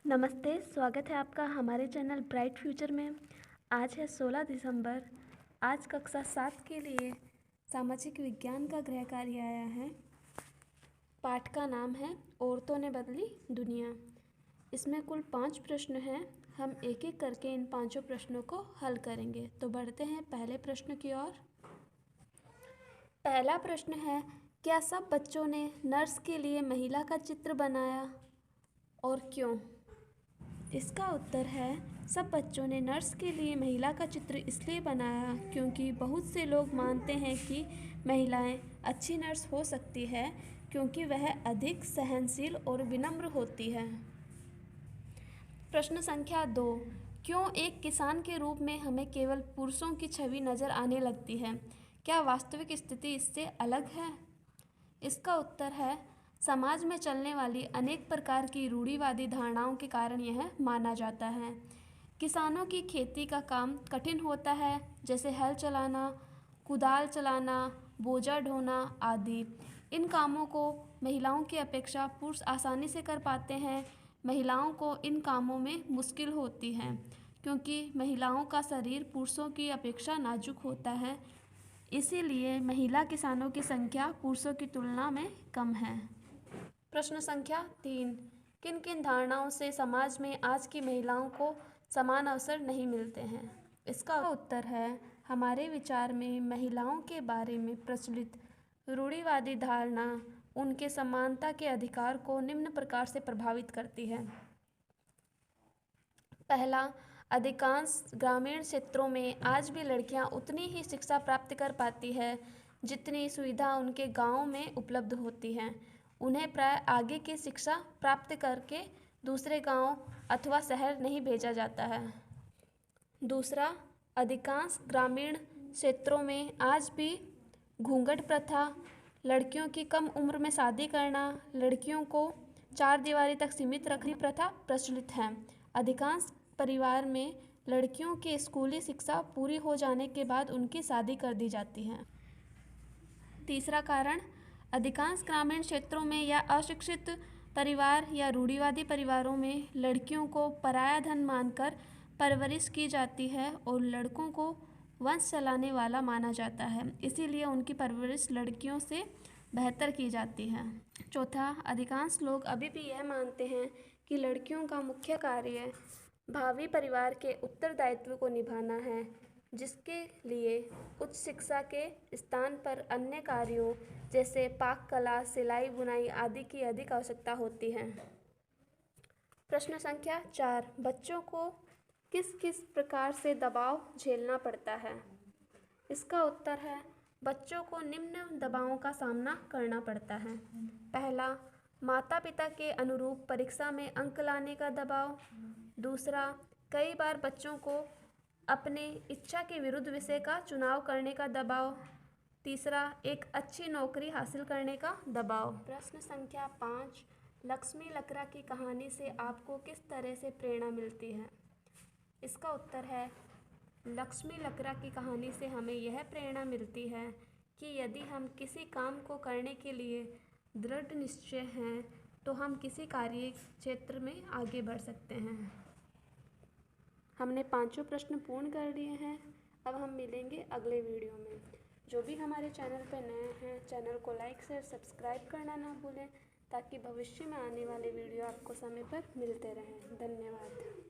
नमस्ते, स्वागत है आपका हमारे चैनल ब्राइट फ्यूचर में। आज है 16 दिसंबर। आज कक्षा 7 के लिए सामाजिक विज्ञान का गृह कार्य आया है। पाठ का नाम है औरतों ने बदली दुनिया। इसमें कुल 5 प्रश्न हैं। हम एक एक करके इन 5 प्रश्नों को हल करेंगे। तो बढ़ते हैं पहले प्रश्न की ओर। पहला प्रश्न है, क्या सब बच्चों ने नर्स के लिए महिला का चित्र बनाया और क्यों? इसका उत्तर है, सब बच्चों ने नर्स के लिए महिला का चित्र इसलिए बनाया क्योंकि बहुत से लोग मानते हैं कि महिलाएं अच्छी नर्स हो सकती है क्योंकि वह अधिक सहनशील और विनम्र होती है। प्रश्न संख्या 2, क्यों एक किसान के रूप में हमें केवल पुरुषों की छवि नज़र आने लगती है? क्या वास्तविक स्थिति इससे अलग है? इसका उत्तर है, समाज में चलने वाली अनेक प्रकार की रूढ़िवादी धारणाओं के कारण यह माना जाता है। किसानों की खेती का काम कठिन होता है, जैसे हल चलाना, कुदाल चलाना, बोझा ढोना आदि। इन कामों को महिलाओं की अपेक्षा पुरुष आसानी से कर पाते हैं। महिलाओं को इन कामों में मुश्किल होती है क्योंकि महिलाओं का शरीर पुरुषों की अपेक्षा नाजुक होता है। इसीलिए महिला किसानों की संख्या पुरुषों की तुलना में कम है। प्रश्न संख्या 3, किन किन धारणाओं से समाज में आज की महिलाओं को समान अवसर नहीं मिलते हैं? इसका उत्तर है, हमारे विचार में महिलाओं के बारे में प्रचलित रूढ़िवादी धारणा उनके समानता के अधिकार को निम्न प्रकार से प्रभावित करती है। पहला, अधिकांश ग्रामीण क्षेत्रों में आज भी लड़कियां उतनी ही शिक्षा प्राप्त कर पाती है जितनी सुविधा उनके गांव में उपलब्ध होती है। उन्हें प्राय आगे की शिक्षा प्राप्त करके दूसरे गांव अथवा शहर नहीं भेजा जाता है। दूसरा, अधिकांश ग्रामीण क्षेत्रों में आज भी घूंघट प्रथा, लड़कियों की कम उम्र में शादी करना, लड़कियों को चार दीवारी तक सीमित रखने प्रथा प्रचलित है। अधिकांश परिवार में लड़कियों की स्कूली शिक्षा पूरी हो जाने के बाद उनकी शादी कर दी जाती है। तीसरा कारण, अधिकांश ग्रामीण क्षेत्रों में या अशिक्षित परिवार या रूढ़िवादी परिवारों में लड़कियों को पराया धन मानकर परवरिश की जाती है और लड़कों को वंश चलाने वाला माना जाता है, इसीलिए उनकी परवरिश लड़कियों से बेहतर की जाती है। चौथा, अधिकांश लोग अभी भी यह मानते हैं कि लड़कियों का मुख्य कार्य भावी परिवार के उत्तरदायित्व को निभाना है, जिसके लिए उच्च शिक्षा के स्थान पर अन्य कार्यों जैसे पाक कला, सिलाई बुनाई आदि की अधिक आवश्यकता होती है। प्रश्न संख्या 4, बच्चों को किस किस प्रकार से दबाव झेलना पड़ता है? इसका उत्तर है, बच्चों को निम्न दबावों का सामना करना पड़ता है। पहला, माता पिता के अनुरूप परीक्षा में अंक लाने का दबाव। दूसरा, कई बार बच्चों को अपने इच्छा के विरुद्ध विषय का चुनाव करने का दबाव। तीसरा, एक अच्छी नौकरी हासिल करने का दबाव। प्रश्न संख्या 5, लक्ष्मी लकड़ा की कहानी से आपको किस तरह से प्रेरणा मिलती है? इसका उत्तर है, लक्ष्मी लकड़ा की कहानी से हमें यह प्रेरणा मिलती है कि यदि हम किसी काम को करने के लिए दृढ़ निश्चय हैं तो हम किसी कार्य क्षेत्र में आगे बढ़ सकते हैं। हमने 5 प्रश्न पूर्ण कर लिए हैं। अब हम मिलेंगे अगले वीडियो में। जो भी हमारे चैनल पर नए हैं, चैनल को लाइक शेयर सब्सक्राइब करना ना भूलें ताकि भविष्य में आने वाले वीडियो आपको समय पर मिलते रहें। धन्यवाद।